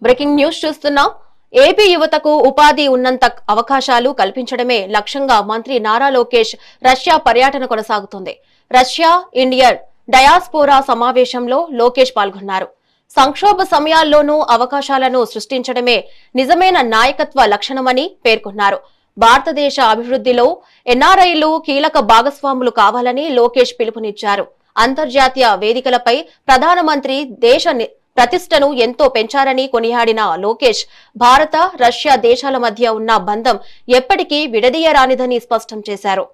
Breaking news చూస్తున్నాం. AP యువతకు ఉపాధి ఉన్నంత అవకాశాలు కల్పించడమే లక్ష్యంగా మంత్రి నారా లోకేష్ రష్యా పర్యటన కొనసాగుతుంది. రష్యా ఇండియన్ డయాస్పోరా సమావేశంలో లోకేష్ పాల్గొన్నారు. సంక్షోభ సమయాల్లోనూ అవకాశాలను సృష్టించడమే నిజమైన నాయకత్వ లక్షణమని పేర్కొన్నారు. భారతదేశ అభివృద్ధిలో ఎన్ఆర్ఐలు కీలక భాగస్వాములు కావాలని లోకేష్ పిలుపునిచ్చారు. అంతర్జాతీయ వేదికలపై ప్రధానమంత్రి దేశ ప్రతిష్టను ఎంతో పెంచారని కొనియాడిన లోకేష్ భారత రష్యా దేశాల మధ్య ఉన్న బంధం ఎప్పటికీ విడదీయరానిదని స్పష్టం చేశారు.